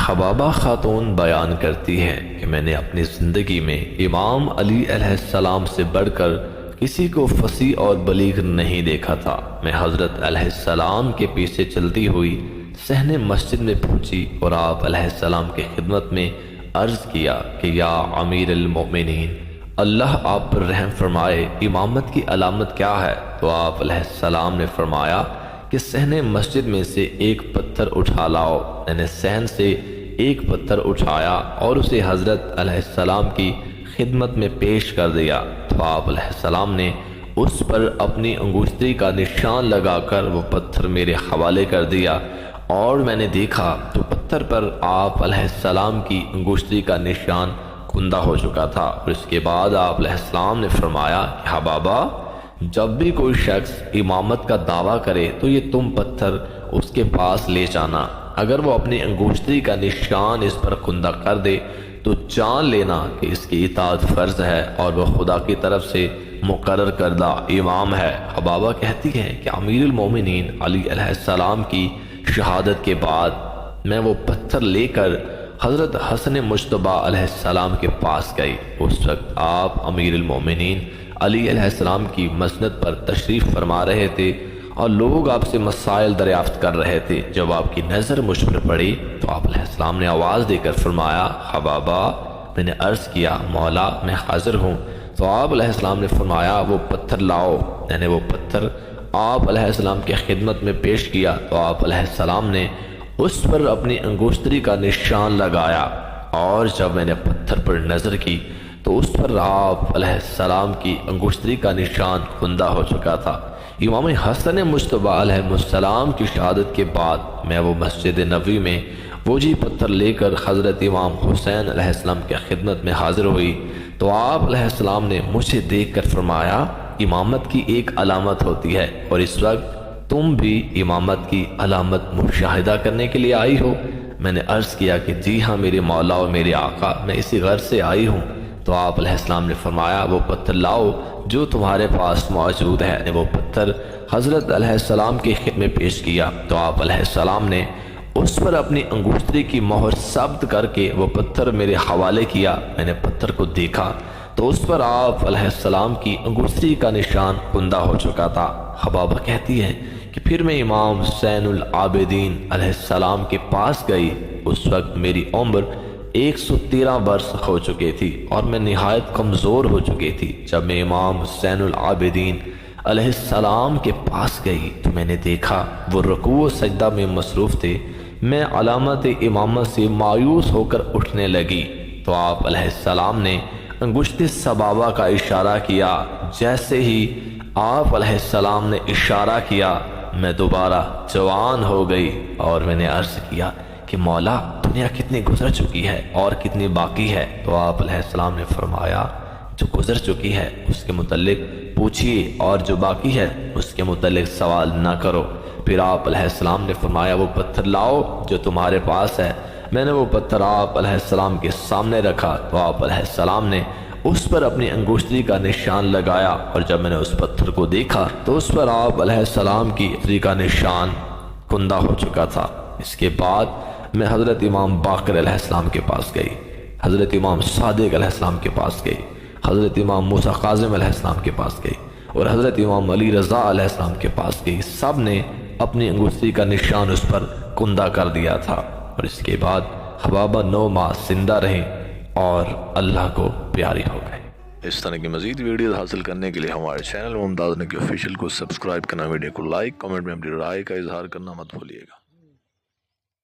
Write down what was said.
حبابہ خاتون بیان کرتی ہے کہ میں نے اپنی زندگی میں امام علی علیہ السلام سے بڑھ کر کسی کو فصیح اور بلیغ نہیں دیکھا تھا۔ میں حضرت علیہ السلام کے پیچھے چلتی ہوئی صحن مسجد میں پہنچی اور آپ علیہ السلام کی خدمت میں عرض کیا کہ یا امیر المؤمنین، اللہ آپ پر رحم فرمائے، امامت کی علامت کیا ہے؟ تو آپ علیہ السلام نے فرمایا کہ صحن مسجد میں سے ایک پتھر اٹھا لاؤ۔ میں نے صحن سے ایک پتھر اٹھایا اور اسے حضرت علیہ السلام کی خدمت میں پیش کر دیا تو آپ علیہ السلام نے اس پر اپنی انگشتری کا نشان لگا کر وہ پتھر میرے حوالے کر دیا، اور میں نے دیکھا تو پتھر پر آپ علیہ السلام کی انگشتری کا نشان کندہ ہو چکا تھا۔ اور اس کے بعد آپ علیہ السلام نے فرمایا کہ حبابہ، جب بھی کوئی شخص امامت کا دعویٰ کرے تو یہ تم پتھر اس کے پاس لے جانا، اگر وہ اپنی انگشتری کا نشان اس پر کندہ کر دے تو جان لینا کہ اس کی اطاعت فرض ہے اور وہ خدا کی طرف سے مقرر کردہ امام ہے۔ حبابہ کہتی ہے کہ امیر المومنین علی علیہ السلام کی شہادت کے بعد میں وہ پتھر لے کر حضرت حسن مجتبی علیہ السلام کے پاس گئی۔ اس وقت آپ امیر المومنین علی علیہ السلام کی مسند پر تشریف فرما رہے تھے اور لوگ آپ سے مسائل دریافت کر رہے تھے۔ جب آپ کی نظر مجھ پر پڑی تو آپ علیہ السلام نے آواز دے کر فرمایا حبابہ، میں نے عرض کیا مولا میں حاضر ہوں۔ تو آپ علیہ السلام نے فرمایا وہ پتھر لاؤ۔ میں نے وہ پتھر آپ علیہ السلام کی خدمت میں پیش کیا تو آپ علیہ السلام نے اس پر اپنی انگشتری کا نشان لگایا، اور جب میں نے پتھر پر نظر کی تو اس پر آپ علیہ السلام کی انگشتری کا نشان کندہ ہو چکا تھا۔ امام حسن مجتبی علیہ السلام کی شہادت کے بعد میں وہ مسجد نبوی میں وہ جی پتھر لے کر حضرت امام حسین علیہ السلام کی خدمت میں حاضر ہوئی تو آپ علیہ السلام نے مجھے دیکھ کر فرمایا امامت کی ایک علامت ہوتی ہے، اور اس وقت تم بھی امامت کی علامت مشاہدہ کرنے کے لیے آئی ہو؟ میں نے عرض کیا کہ جی ہاں میرے مولا اور میرے آقا، میں اسی غرض سے آئی ہوں۔ تو آپ علیہ السلام نے فرمایا وہ پتھر لاؤ جو تمہارے پاس موجود ہے۔ وہ پتھر حضرت علیہ السلام کی خدمت میں پیش کیا تو آپ علیہ السلام نے اس پر اپنی انگشتری کی مہر ثبت کر کے وہ پتھر میرے حوالے کیا۔ میں نے پتھر کو دیکھا تو اس پر آپ علیہ السلام کی انگشتری کا نشان کندہ ہو چکا تھا۔ حبابہ کہتی ہے کہ پھر میں امام زین العابدین علیہ السلام کے پاس گئی۔ اس وقت میری عمر 113 برس ہو چکی تھی اور میں نہایت کمزور ہو چکی تھی۔ جب میں امام زین العابدین علیہ السلام کے پاس گئی تو میں نے دیکھا وہ رکوع و سجدہ میں مصروف تھے۔ میں علامت امامت سے مایوس ہو کر اٹھنے لگی تو آپ علیہ السلام نے انگشت سبابہ کا اشارہ کیا۔ جیسے ہی آپ علیہ السلام نے اشارہ کیا میں دوبارہ جوان ہو گئی، اور میں نے عرض کیا کہ مولا دنیا کتنی گزر چکی ہے اور کتنی باقی ہے؟ تو آپ علیہ السلام نے فرمایا جو گزر چکی ہے اس کے متعلق پوچھئے اور جو باقی ہے اس کے متعلق سوال نہ کرو۔ پھر آپ علیہ السلام نے فرمایا وہ پتھر لاؤ جو تمہارے پاس ہے۔ میں نے وہ پتھر آپ علیہ السلام کے سامنے رکھا تو آپ علیہ السلام نے اس پر اپنی انگشتری کا نشان لگایا، اور جب میں نے اس پتھر کو دیکھا تو اس پر آپ علیہ السلام کی انگشتری کا نشان کندہ ہو چکا تھا۔ اس کے بعد میں حضرت امام باقر علیہ السلام کے پاس گئی، حضرت امام صادق علیہ السلام کے پاس گئی، حضرت امام موسیٰ کاظم علیہ السلام کے پاس گئی، اور حضرت امام علی رضا علیہ السلام کے پاس گئی۔ سب نے اپنی انگشتری کا نشان اس پر کندہ کر دیا تھا، اور اس کے بعد حبابہ 9 ماہ زندہ رہیں اور اللہ کو پیاری ہو گئے۔ اس طرح کی مزید ویڈیوز حاصل کرنے کے لیے ہمارے چینل ممتاز نقی آفیشیل کو سبسکرائب کرنا، ویڈیو کو لائک، کمنٹ میں اپنی رائے کا اظہار کرنا مت بھولیے گا۔